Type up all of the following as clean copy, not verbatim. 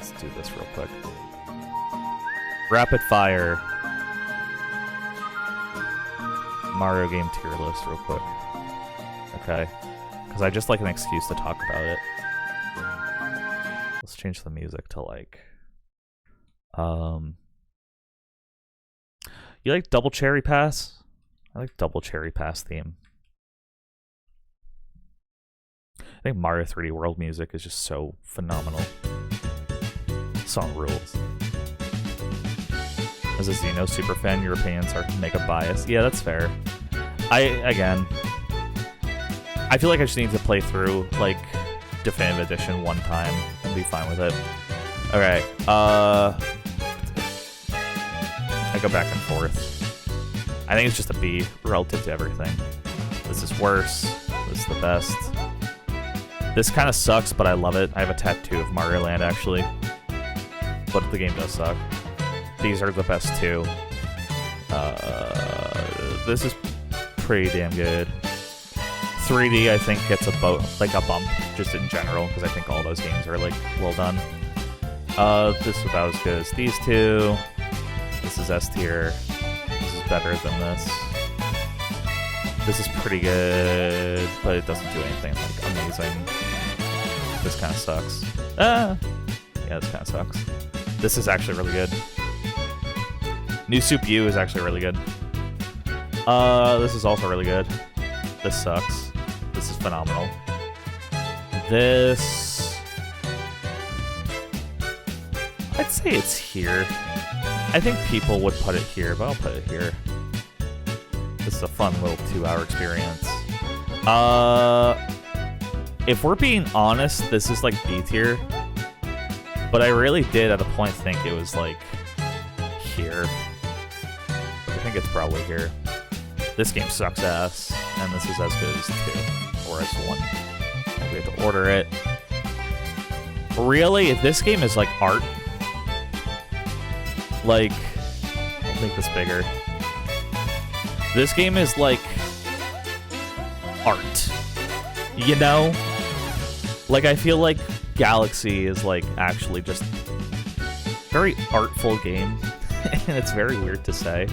Let's do this real quick. Rapid fire. Mario game tier list real quick. Okay. Because I just like an excuse to talk about it. Let's change the music to like... You like Double Cherry Pass? I like Double Cherry Pass theme. I think Mario 3D World music is just so phenomenal. Song rules. As a Xeno superfan, your opinions are mega biased. Yeah, that's fair. I feel like I just need to play through, like, Definitive Edition one time and be fine with it. Okay, I go back and forth. I think it's just a B relative to everything. This is worse. This is the best. This kind of sucks, but I love it. I have a tattoo of Mario Land, actually. But the game does suck. These are the best two. This is pretty damn good. 3D, I think, gets a bump, just in general, because I think all those games are, like, well done. This is about as good as these two. This is S tier. This is better than this. This is pretty good, but it doesn't do anything, like, amazing. This kind of sucks. Yeah, this kind of sucks. This is actually really good. New Soup U is actually really good. This is also really good. This sucks. This is phenomenal. This... I'd say it's here. I think people would put it here, but I'll put it here. This is a fun little 2-hour experience. If we're being honest, this is like B tier. But I really did at a point think it was like here. But I think it's probably here. This game sucks ass, and this is as good as 2, or as 1. We have to order it. Really, if this game is like art, like, I'll make this bigger. This game is like art, you know? Like, I feel like Galaxy is like actually just very artful game, and it's very weird to say.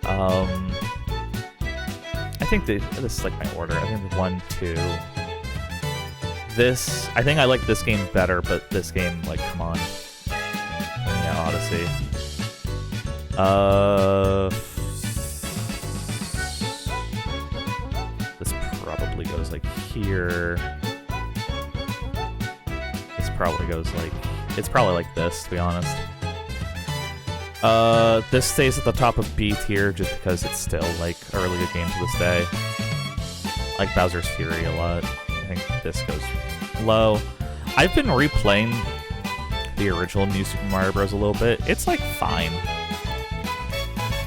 I think this is like my order. I think 1, 2. This, I think I like this game better, but this game, like, come on. Yeah, Odyssey. This probably goes like here. This probably goes like, it's probably like this, to be honest. This stays at the top of B tier just because it's still like a really good game to this day. I like Bowser's Fury a lot. I think this goes low. I've been replaying the original New Super Mario Bros. A little bit. It's like fine.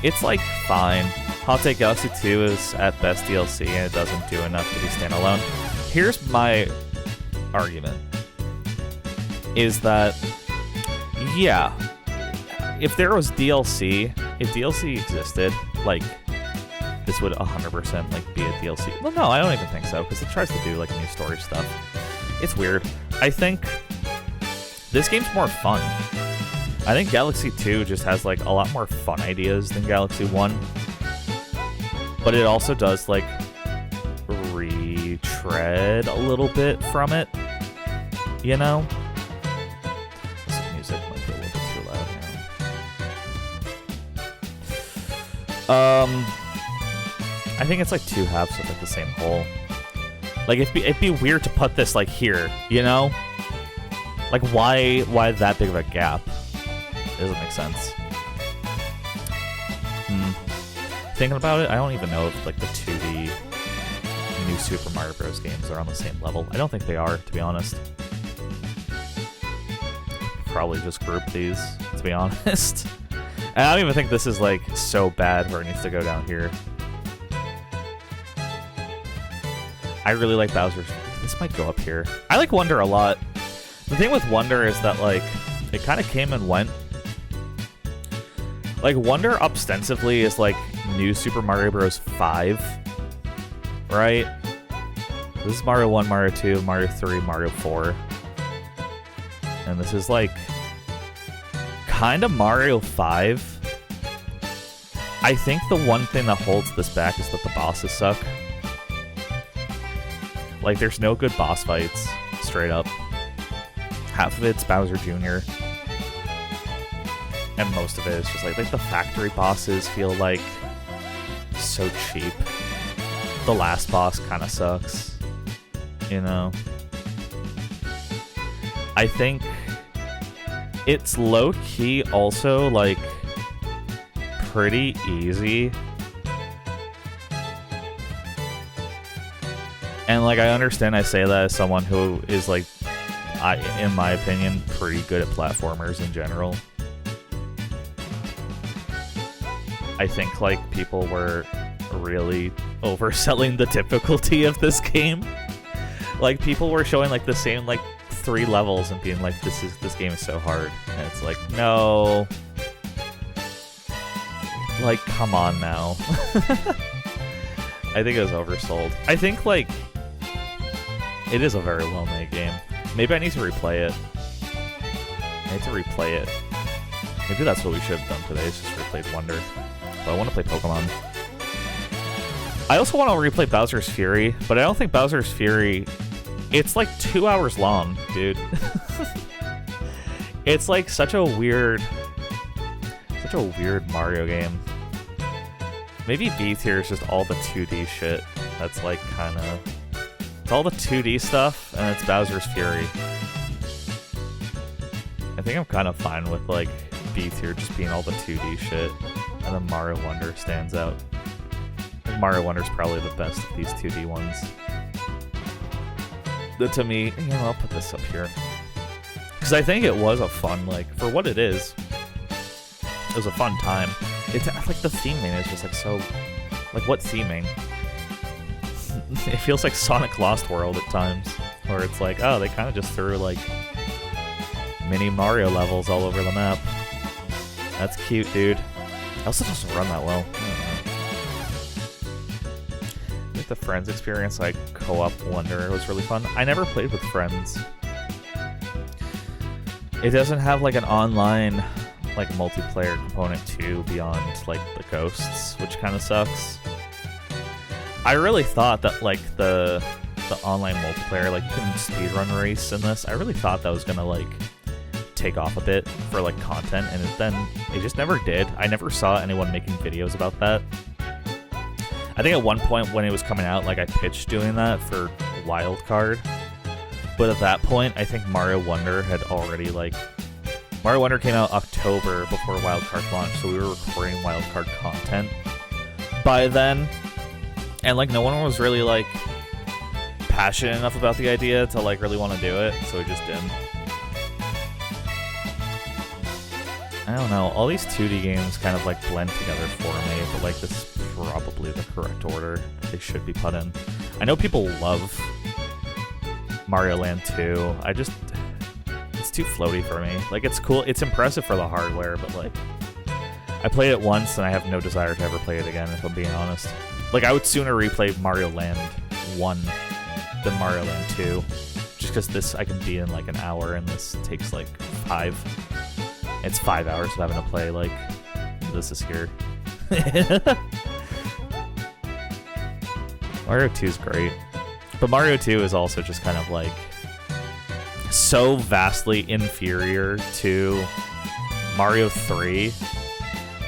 It's like fine. Hot Take Galaxy 2 is at best DLC and it doesn't do enough to be standalone. Here's my argument. Is that, yeah, if there was DLC, if DLC existed, like, this would 100% like be a DLC. Well, no, I don't even think so, because it tries to do like new story stuff. It's weird. I think this game's more fun. I think Galaxy 2 just has like a lot more fun ideas than Galaxy 1. But it also does like retread a little bit from it, you know? This music might be a little bit too loud now. I think it's like 2 halves of like the same whole. Like it'd be weird to put this like here, you know? Like why that big of a gap? It doesn't make sense. Thinking about it, I don't even know if like the 2D New Super Mario Bros. Games are on the same level. I don't think they are, to be honest. Probably just group these, to be honest. And I don't even think this is like so bad where it needs to go down here. I really like Bowser's. This might go up here. I like Wonder a lot. The thing with Wonder is that like it kind of came and went. Like Wonder ostensibly is like New Super Mario Bros. 5, right? This is Mario 1, Mario 2, Mario 3, Mario 4. And this is like kind of Mario 5. I think the one thing that holds this back is that the bosses suck. Like, there's no good boss fights, straight up. Half of it's Bowser Jr. And most of it is just like the factory bosses feel like so cheap. The last boss kind of sucks, you know? I think it's low-key also, like, pretty easy. And, like, I understand I say that as someone who is, like, in my opinion, pretty good at platformers in general. I think, like, people were really overselling the difficulty of this game. Like, people were showing, like, the same, like, 3 levels and being like, this game is so hard. And it's like, no. Like, come on now. I think it was oversold. I think, like, it is a very well-made game. Maybe I need to replay it. I need to replay it. Maybe that's what we should have done today, is just replayed Wonder. But I want to play Pokemon. I also want to replay Bowser's Fury, but I don't think Bowser's Fury... It's like 2 hours long, dude. It's like such a weird Mario game. Maybe B tier is just all the 2D shit. That's like kind of... It's all the 2D stuff, and it's Bowser's Fury. I think I'm kind of fine with, like, B tier just being all the 2D shit, and then Mario Wonder stands out. I think Mario Wonder's probably the best of these 2D ones. To me, you know, I'll put this up here. Because I think it was a fun, like, for what it is, it was a fun time. It's, like, the theming is just, like, so... Like, what theming? It feels like Sonic Lost World at times, where it's like, oh, they kind of just threw, like, mini Mario levels all over the map. That's cute, dude. It also doesn't run that well. I don't know. I think the Friends experience, like, co-op Wonder was really fun. I never played with friends. It doesn't have, like, an online, like, multiplayer component, too, beyond, like, the ghosts, which kind of sucks. I really thought that, like, the online multiplayer, like, you can speedrun race in this. I really thought that was gonna, like, take off a bit for, like, content, and it just never did. I never saw anyone making videos about that. I think at one point when it was coming out, like, I pitched doing that for Wildcard. But at that point, I think Mario Wonder had already, like... Mario Wonder came out October before Wildcard launched, so we were recording Wildcard content by then. And, like, no one was really, like, passionate enough about the idea to, like, really want to do it, so we just didn't. I don't know, all these 2D games kind of, like, blend together for me, but, like, this is probably the correct order they should be put in. I know people love Mario Land 2, it's too floaty for me. Like, it's cool, it's impressive for the hardware, but, like, I played it once and I have no desire to ever play it again, if I'm being honest. Like, I would sooner replay Mario Land 1 than Mario Land 2. Just because this I can beat in, like, an hour, and this takes, like, 5. It's 5 hours of having to play, like, this is here. Mario 2 is great. But Mario 2 is also just kind of, like, so vastly inferior to Mario 3.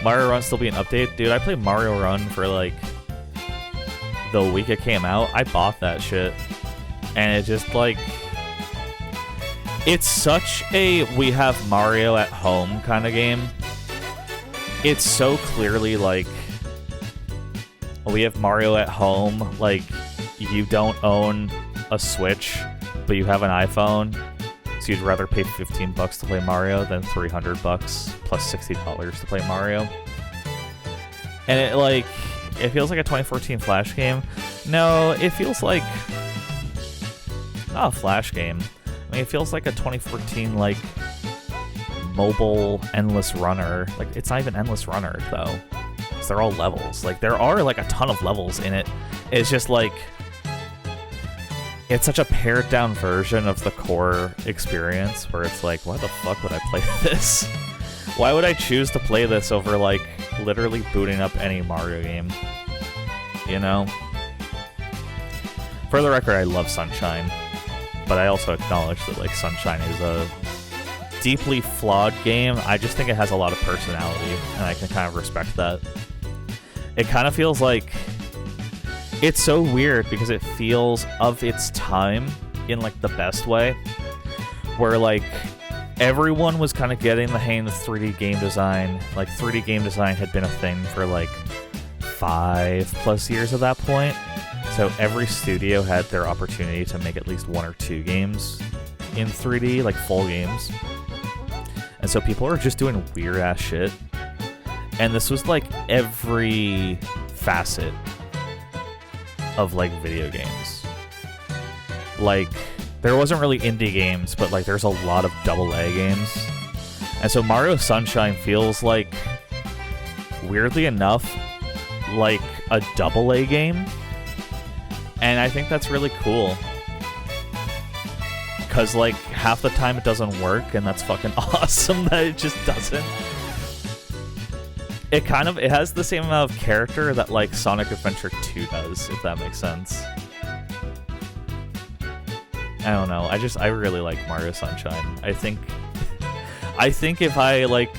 Mario Run still be an update? Dude, I played Mario Run for, like, the week it came out. I bought that shit. And it just, like... It's such a we have Mario at home kind of game. It's so clearly, like... We have Mario at home. Like, you don't own a Switch, but you have an iPhone. So you'd rather pay $15 to play Mario than $300 plus $60 to play Mario. And it, like... It feels like a 2014 Flash game. No, it feels like... Not a Flash game. I mean, it feels like a 2014, like, mobile Endless Runner. Like, it's not even Endless Runner, though. Because they're all levels. Like, there are, like, a ton of levels in it. It's just, like... it's such a pared down version of the core experience where it's like, why the fuck would I play this? Why would I choose to play this over, like, literally booting up any Mario game? You know? For the record, I love Sunshine, but I also acknowledge that, like, Sunshine is a deeply flawed game. I just think it has a lot of personality, and I can kind of respect that. It kind of feels like... It's so weird because it feels of its time in, like, the best way, where, like, everyone was kind of getting the hang of 3D game design. Like, 3D game design had been a thing for, like, 5+ years at that point. So every studio had their opportunity to make at least 1 or 2 games in 3D, like, full games. And so people are just doing weird-ass shit. And this was, like, every facet of, like, video games. Like, there wasn't really indie games, but, like, there's a lot of AA games. And so Mario Sunshine feels like, weirdly enough, like a AA game. And I think that's really cool. Because, like, half the time it doesn't work, and that's fucking awesome that it just doesn't. It has the same amount of character that, like, Sonic Adventure 2 does, if that makes sense. I don't know. I really like Mario Sunshine. I think if I, like,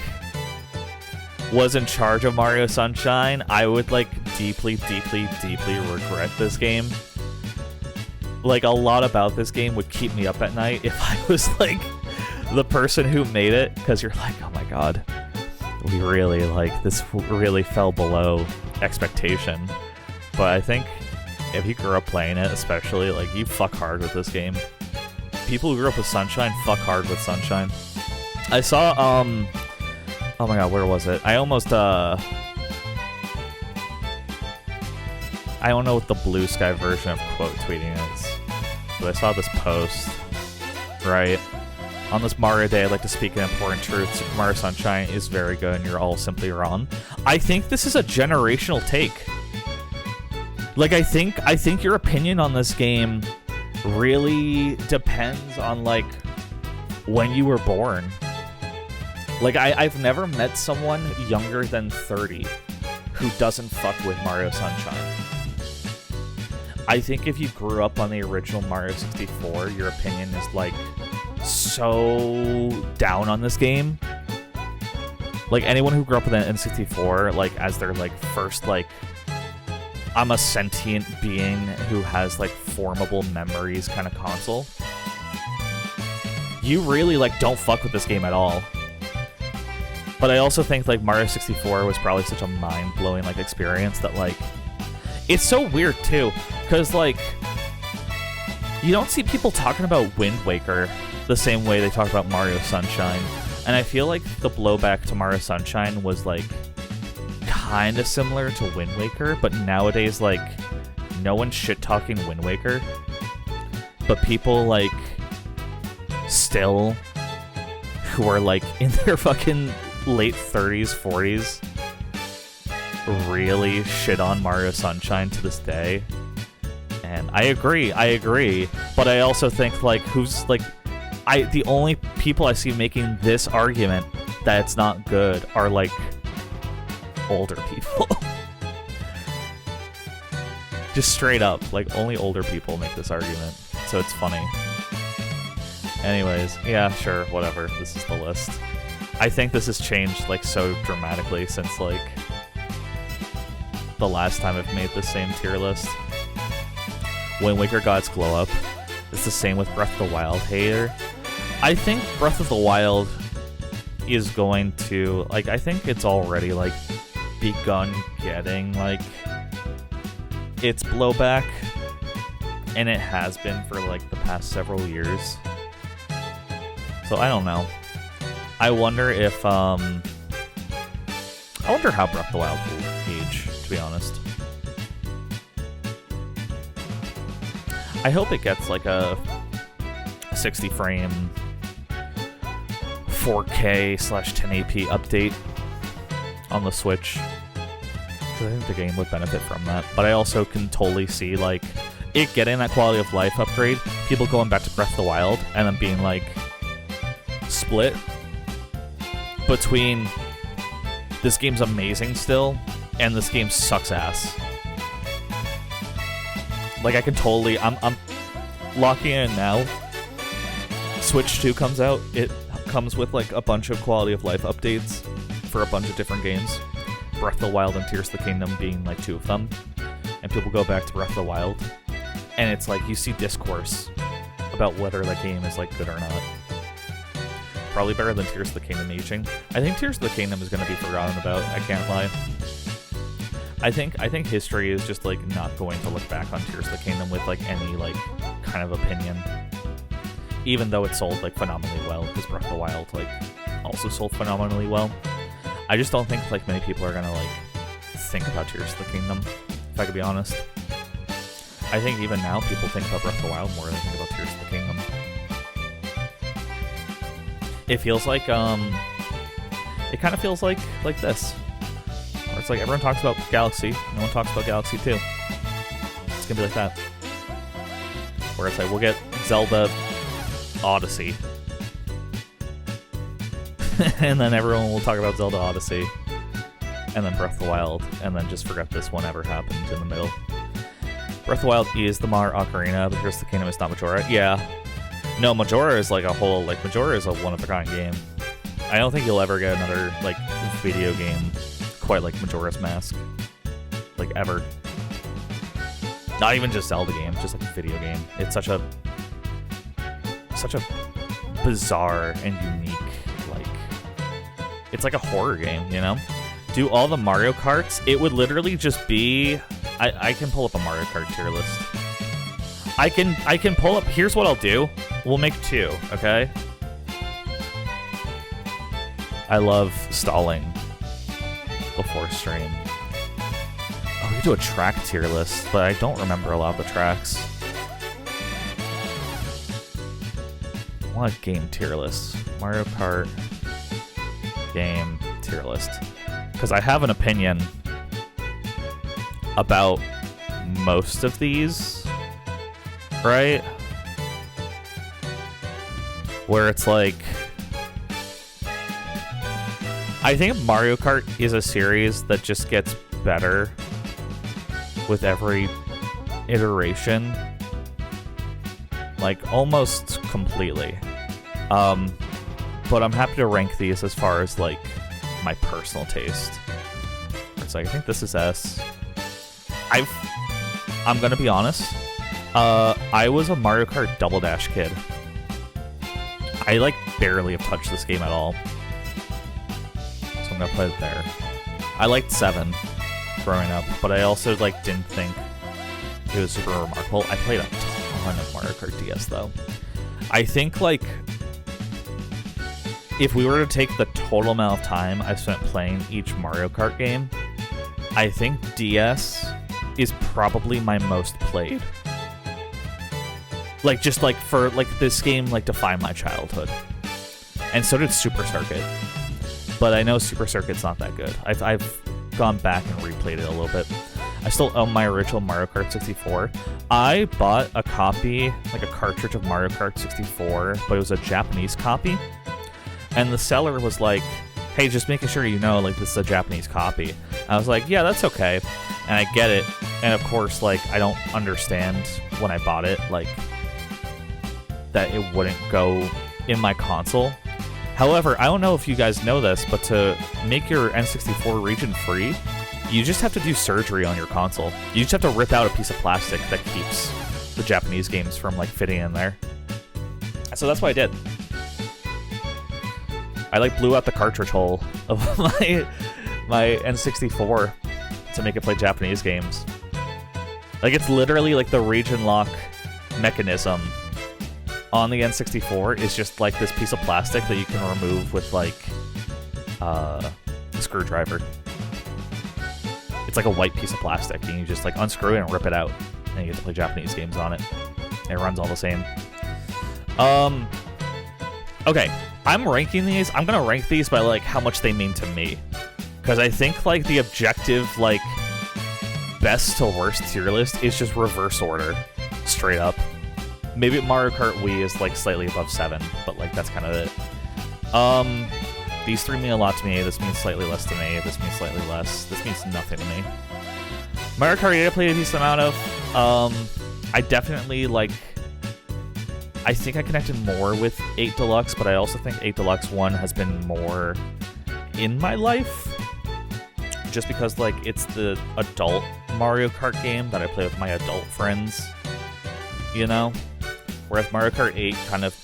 was in charge of Mario Sunshine, I would, like, deeply, deeply, deeply regret this game. Like, a lot about this game would keep me up at night if I was, like, the person who made it, because you're like, oh my god. We really, like, this really fell below expectation. But I think if you grew up playing it, especially, like, you fuck hard with this game. People who grew up with Sunshine, fuck hard with Sunshine. I saw, oh my god, where was it? I almost, I don't know what the Blue Sky version of quote tweeting is, but I saw this post, right? On this Mario Day, I'd like to speak an important truth. Super Mario Sunshine is very good, and you're all simply wrong. I think this is a generational take. Like, I think your opinion on this game really depends on, like, when you were born. Like, I've never met someone younger than 30 who doesn't fuck with Mario Sunshine. I think if you grew up on the original Mario 64, your opinion is, like, so down on this game. Like, anyone who grew up with an N64, like, as their, like, first, like, I'm a sentient being who has, like, formable memories kind of console, you really, like, don't fuck with this game at all. But I also think, like, Mario 64 was probably such a mind-blowing, like, experience that, like, it's so weird, too, because, like, you don't see people talking about Wind Waker the same way they talk about Mario Sunshine. And I feel like the blowback to Mario Sunshine was, like, kind of similar to Wind Waker, but nowadays, like, no one's shit-talking Wind Waker. But people, like, still, who are, like, in their fucking late 30s, 40s, really shit on Mario Sunshine to this day. And I agree, but I also think, like, who's, like, the only people I see making this argument that it's not good are, like, older people. Just straight up, like, only older people make this argument, so it's funny. Anyways, yeah, sure, whatever, this is the list. I think this has changed, like, so dramatically since, like, the last time I've made the same tier list. Wind Waker got its glow up. It's the same with Breath of the Wild hater. I think Breath of the Wild is going to, like, I think it's already, like, begun getting, like, its blowback, and it has been for, like, the past several years. So I don't know. I wonder if, I wonder how Breath of the Wild will age, to be honest. I hope it gets, like, a 60 frame 4K/1080p update on the Switch, because I think the game would benefit from that. But I also can totally see, like, it getting that quality of life upgrade, people going back to Breath of the Wild, and then being like split between this game's amazing still and this game sucks ass. Like, I can totally, I'm locking in now. Switch 2 comes out, it comes with like a bunch of quality of life updates for a bunch of different games. Breath of the Wild and Tears of the Kingdom being like 2 of them. And people go back to Breath of the Wild, and it's like you see discourse about whether that game is like good or not. Probably better than Tears of the Kingdom aging. I think Tears of the Kingdom is going to be forgotten about, I can't lie. I think history is just like not going to look back on Tears of the Kingdom with like any like kind of opinion. Even though it sold like phenomenally well, because Breath of the Wild like also sold phenomenally well. I just don't think like many people are gonna like think about Tears of the Kingdom, if I could be honest. I think even now people think about Breath of the Wild more than they think about Tears of the Kingdom. It feels like it kind of feels like this. Where it's like everyone talks about Galaxy, no one talks about Galaxy 2. It's gonna be like that. Where it's like we'll get Zelda Odyssey. And then everyone will talk about Zelda Odyssey. And then Breath of the Wild. And then just forget this one ever happened in the middle. Breath of the Wild is the Mar Ocarina, but Tears of the Kingdom is not Majora. Yeah. No, Majora is like a whole, like, Majora is a one-of-a-kind game. I don't think you'll ever get another, like, video game quite like Majora's Mask. Like, ever. Not even just Zelda game, just like a video game. It's such a bizarre and unique, like, it's like a horror game, you know? Do all the Mario Karts, it would literally just be, I can pull up a Mario Kart tier list. I can pull up, here's what I'll do. We'll make 2, okay? I love stalling before stream. Oh, we could do a track tier list, but I don't remember a lot of the tracks. I want a game tier list. Mario Kart game tier list. Because I have an opinion about most of these, right? Where it's like, I think Mario Kart is a series that just gets better with every iteration, like almost completely. But I'm happy to rank these as far as like my personal taste. It's like, I think this is S. I'm gonna be honest. I was a Mario Kart Double Dash kid. I like barely have touched this game at all. So I'm gonna play it there. I liked 7 growing up, but I also like didn't think it was super remarkable. I played a ton of Mario Kart DS though. I think like if we were to take the total amount of time I've spent playing each Mario Kart game, I think DS is probably my most played. Like, just like for like this game like defined my childhood. And so did Super Circuit. But I know Super Circuit's not that good. I've gone back and replayed it a little bit. I still own my original Mario Kart 64. I bought a copy, like a cartridge of Mario Kart 64, but it was a Japanese copy. And the seller was like, hey, just making sure you know, like, this is a Japanese copy. I was like, yeah, that's okay. And I get it. And of course, like, I don't understand when I bought it, like, that it wouldn't go in my console. However, I don't know if you guys know this, but to make your N64 region free, you just have to do surgery on your console. You just have to rip out a piece of plastic that keeps the Japanese games from, like, fitting in there. So that's what I did. I, like, blew out the cartridge hole of my N64 to make it play Japanese games. Like, it's literally, like, the region lock mechanism on the N64 is just, like, this piece of plastic that you can remove with, like, a screwdriver. It's like a white piece of plastic, and you just, like, unscrew it and rip it out, and you get to play Japanese games on it. And it runs all the same. Okay, I'm ranking these. I'm gonna rank these by, like, how much they mean to me. Because I think, like, the objective, like, best to worst tier list is just reverse order. straight up. Maybe Mario Kart Wii is like slightly above 7, but like that's kind of it. These three mean a lot to me. This means slightly less to me. This means slightly less. This means nothing to me. Mario Kart 8 I played a decent amount of. I definitely like... I think I connected more with 8 Deluxe, but I also think 8 Deluxe 1 has been more in my life. Just because like it's the adult Mario Kart game that I play with my adult friends. You know? Whereas Mario Kart 8 kind of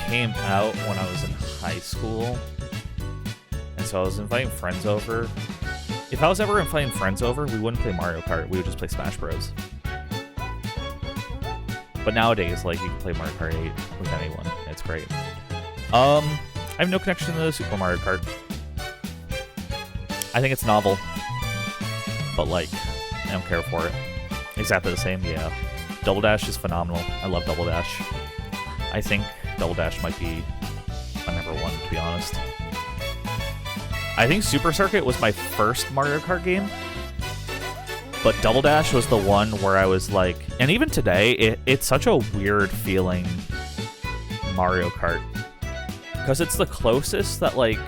came out when I was in high school. And so I was inviting friends over. If I was ever inviting friends over, we wouldn't play Mario Kart. We would just play Smash Bros. But nowadays, like, you can play Mario Kart 8 with anyone. It's great. I have no connection to Super Mario Kart. I think it's novel. But, like, I don't care for it. Exactly the same, yeah. Double Dash is phenomenal. I love Double Dash. I think Double Dash might be my number one, to be honest. I think Super Circuit was my first Mario Kart game. But Double Dash was the one where I was like... And even today, it's such a weird feeling, Mario Kart. Because it's the closest that, like,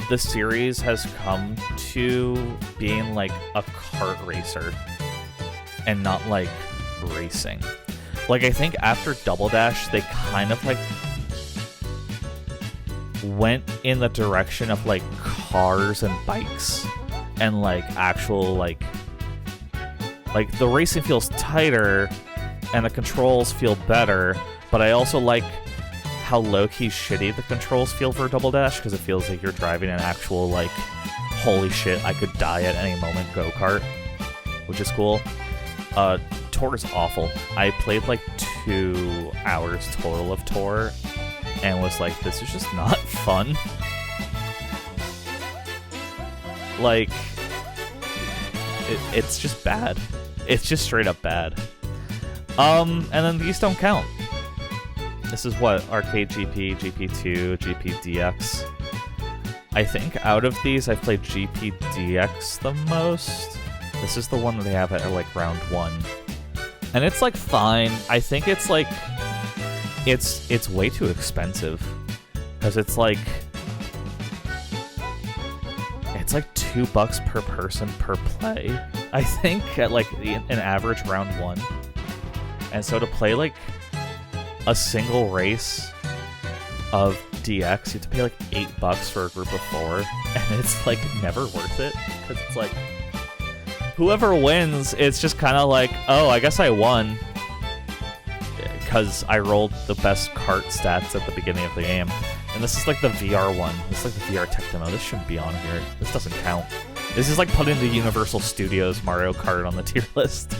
the series has come to being, like, a kart racer. And not, like, racing. Like, I think after Double Dash, they kind of, like, went in the direction of, like, cars and bikes. And, like, actual, like, the racing feels tighter, and the controls feel better, but I also like how low-key shitty the controls feel for Double Dash, because it feels like you're driving an actual, like, holy shit, I could die at any moment go-kart, which is cool. Tour is awful. I played, like, 2 hours total of Tour, and was like, this is just not fun. Like, it's just bad. It's just straight up bad. And then these don't count. This is what? Arcade GP, GP2, GPDX. I think out of these, I've played GPDX the most. This is the one that they have at, like, round 1. And it's, like, fine. I think it's, like... It's way too expensive. Because it's, like... It's like $2 per person per play, I think, at like an average round 1. And so to play like a single race of DX, you have to pay like $8 for a group of 4, and it's like never worth it, because it's like whoever wins, it's just kind of like, oh, I guess I won because I rolled the best kart stats at the beginning of the game. And this is like the VR one. This is like the VR tech demo. This shouldn't be on here. This doesn't count. This is like putting the Universal Studios Mario Kart on the tier list.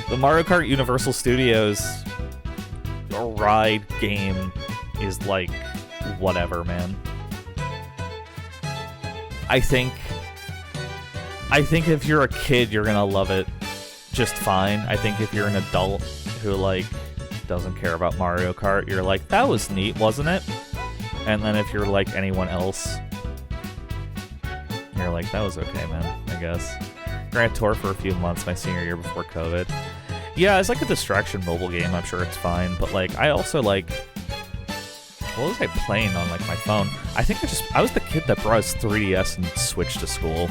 The Mario Kart Universal Studios ride game is like whatever, man. I think if you're a kid, you're gonna love it just fine. I think if you're an adult who like doesn't care about Mario Kart, you're like, that was neat, wasn't it? And then if you're like anyone else, you're like, that was okay, man, I guess. Grand Tour for a few months my senior year before COVID. Yeah, it's like a distraction mobile game, I'm sure it's fine, but like, I also like, what was I playing on like my phone? I think I was the kid that brought his 3DS and switched to school.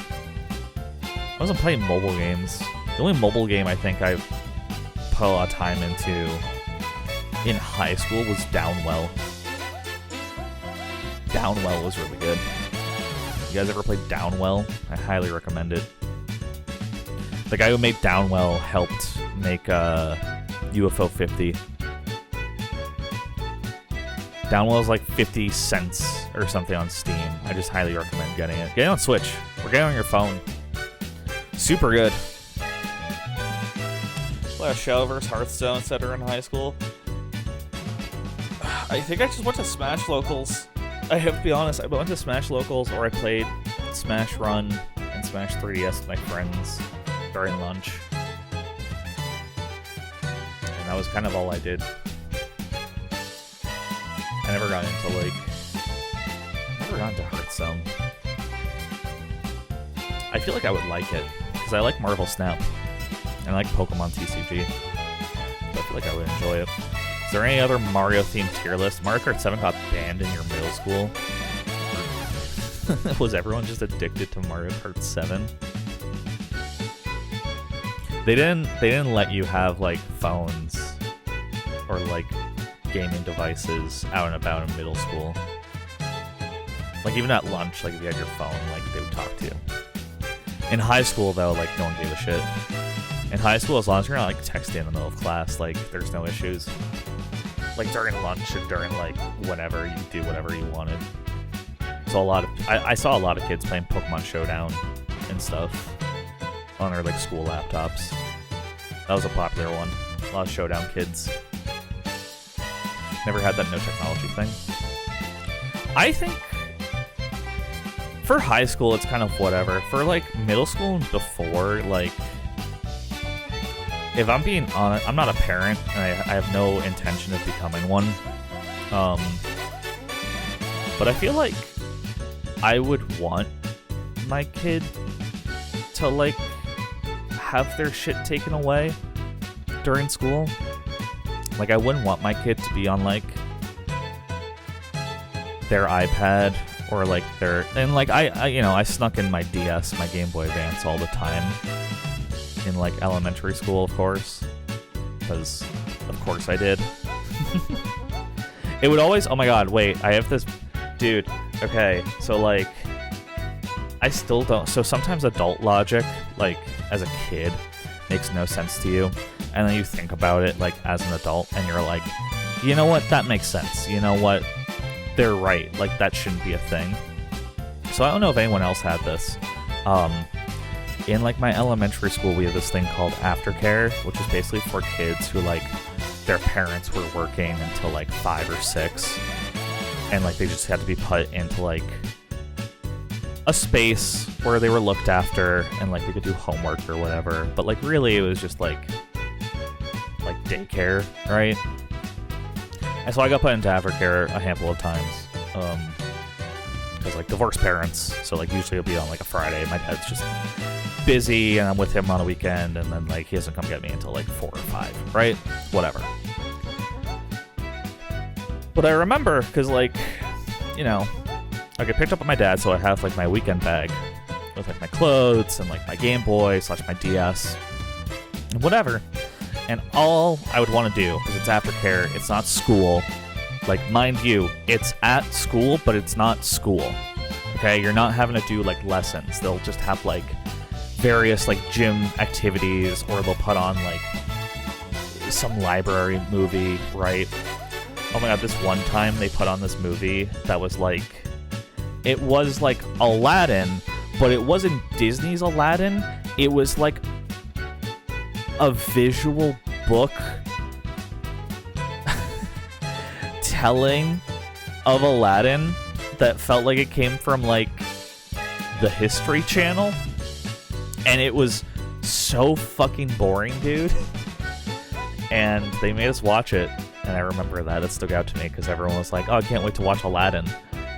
I wasn't playing mobile games. The only mobile game I think I put a lot of time into in high school was Downwell. Downwell was really good. You guys ever played Downwell? I highly recommend it. The guy who made Downwell helped make UFO 50. Downwell is like 50 cents or something on Steam. I just highly recommend getting it. Get it on Switch. Or get it on your phone. Super good. Play a Shell vs. Hearthstone, etc. in high school. I think I just went to Smash Locals. I have to be honest, I went to Smash Locals, or I played Smash Run and Smash 3DS with my friends during lunch. And that was kind of all I did. I never got into, like... never got into Hearthstone. I feel like I would like it, because I like Marvel Snap. And I like Pokemon TCG. So I feel like I would enjoy it. Is there any other Mario-themed tier list? Mario Kart 7 got banned in your middle school? Was everyone just addicted to Mario Kart 7? They didn't let you have like phones or like gaming devices out and about in middle school. Like even at lunch, like if you had your phone, like they would talk to you. In high school though, like no one gave a shit. In high school, as long as you're not like texting in the middle of class, like there's no issues. Like during lunch and during like whenever, you do whatever you wanted. So I saw a lot of kids playing Pokemon Showdown and stuff on their like school laptops. That was a popular one. A lot of Showdown kids. Never had that no technology thing. I think for high school it's kind of whatever. For like middle school and before, like if I'm being honest, I'm not a parent and I have no intention of becoming one. But I feel like I would want my kid to like have their shit taken away during school. Like I wouldn't want my kid to be on like their iPad or like their, and like I snuck in my DS, my Game Boy Advance all the time in like elementary school, of course, because of course I did. It would always, oh my god, wait, I have this, dude, okay, so like I still don't, so sometimes adult logic, like as a kid, makes no sense to you, and then you think about it like as an adult and you're like, you know what, that makes sense, you know what, they're right, like that shouldn't be a thing. So I don't know if anyone else had this. In like my elementary school, we have this thing called aftercare, which is basically for kids who like their parents were working until like 5 or 6, and like they just had to be put into like a space where they were looked after and like they could do homework or whatever. But like really it was just like daycare, right? And so I got put into aftercare a handful of times. Because like divorced parents, so like usually it'll be on like a Friday. My dad's just busy and I'm with him on a weekend, and then like he doesn't come get me until like 4 or 5, right? Whatever. But I remember because like, you know, I get picked up by my dad, so I have like my weekend bag with like my clothes and like my Game Boy / my DS and whatever. And all I would want to do, because it's aftercare, it's not school. Like, mind you, it's at school, but it's not school. Okay, you're not having to do like lessons. They'll just have like various like gym activities, or they'll put on like some library movie, right? Oh my god, this one time they put on this movie that was like, it was like Aladdin, but it wasn't Disney's Aladdin. It was like a visual book telling of Aladdin that felt like it came from like the History Channel, and it was so fucking boring, dude. And they made us watch it, and I remember that. It stuck out to me because everyone was like, oh, I can't wait to watch Aladdin.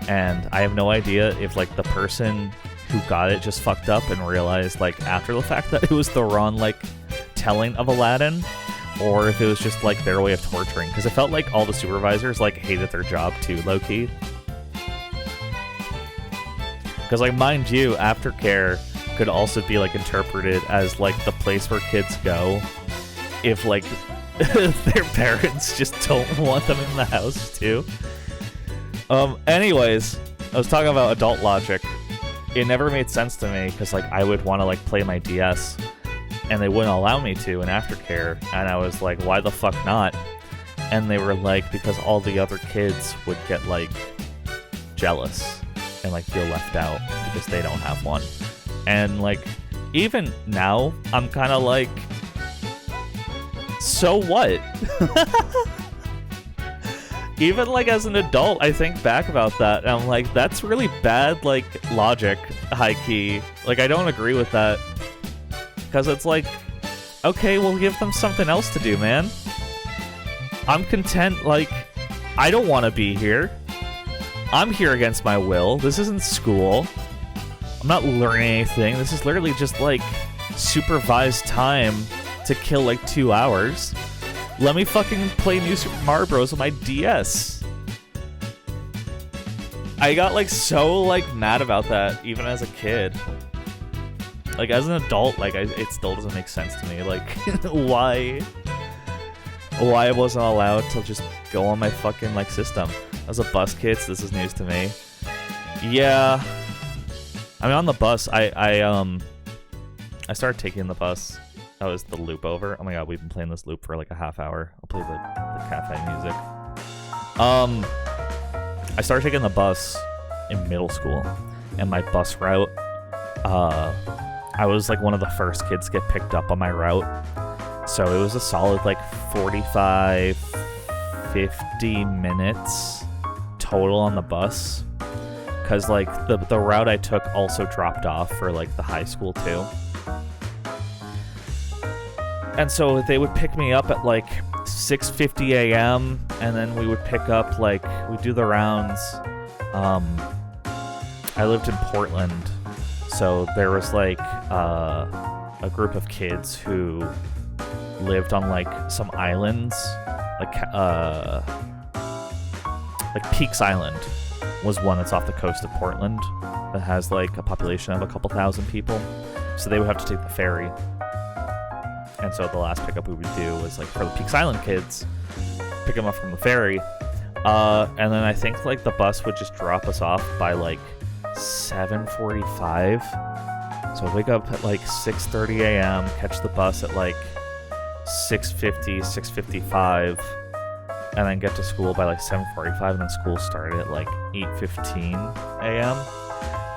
And I have no idea if like the person who got it just fucked up and realized like after the fact that it was the wrong like telling of Aladdin, or if it was just like their way of torturing, because it felt like all the supervisors like hated their job too, low-key. Because like, mind you, aftercare could also be like interpreted as like the place where kids go if like their parents just don't want them in the house too. Anyways, I was talking about adult logic. It never made sense to me because like I would want to like play my DS and they wouldn't allow me to in aftercare, and I was like, why the fuck not? And they were like, because all the other kids would get like jealous and like feel left out because they don't have one. And like even now I'm kind of like, so what? Even like as an adult, I think back about that and I'm like, that's really bad like logic, high key. Like I don't agree with that. Because it's like, okay, we'll give them something else to do, man. I'm content, like, I don't want to be here. I'm here against my will. This isn't school. I'm not learning anything. This is literally just, like, supervised time to kill like 2 hours. Let me fucking play New Super Mario Bros. On my DS. I got like so like mad about that even as a kid. Like as an adult, like it still doesn't make sense to me. Like why I wasn't allowed to just go on my fucking like system. As a bus kid, so this is news to me. Yeah, I mean on the bus, I started taking the bus. That was the loop over. Oh my god, we've been playing this loop for like a half hour. I'll play the cafe music. I started taking the bus in middle school, and my bus route, I was like one of the first kids to get picked up on my route. So it was a solid like 45, 50 minutes total on the bus. Because like the route I took also dropped off for like the high school too. And so they would pick me up at like 6:50 a.m. and then we would pick up like, we'd do the rounds. I lived in Portland, so there was like a group of kids who lived on like some islands, like Peaks Island was one that's off the coast of Portland that has like a population of a couple thousand people. So they would have to take the ferry. And so the last pickup we would do was like for the Peaks Island kids, pick them up from the ferry. And then I think like the bus would just drop us off by like 7:45. So I'd wake up at like 6:30 a.m., catch the bus at like 6:50, 6:55, and then get to school by like 7:45, and then school started at like 8:15 a.m.,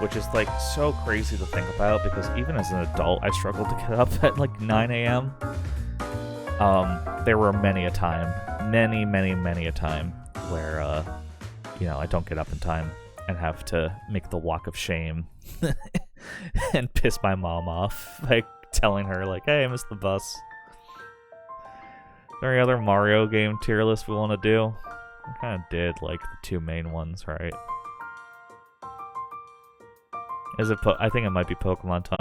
which is like so crazy to think about because even as an adult, I struggled to get up at like 9 a.m. There were many a time where, I don't get up in time and have to make the walk of shame and piss my mom off by telling her like, hey, I missed the bus. Is there any other Mario game tier list we want to do? I kind of did like the two main ones, right? Is it? I think it might be Pokemon time.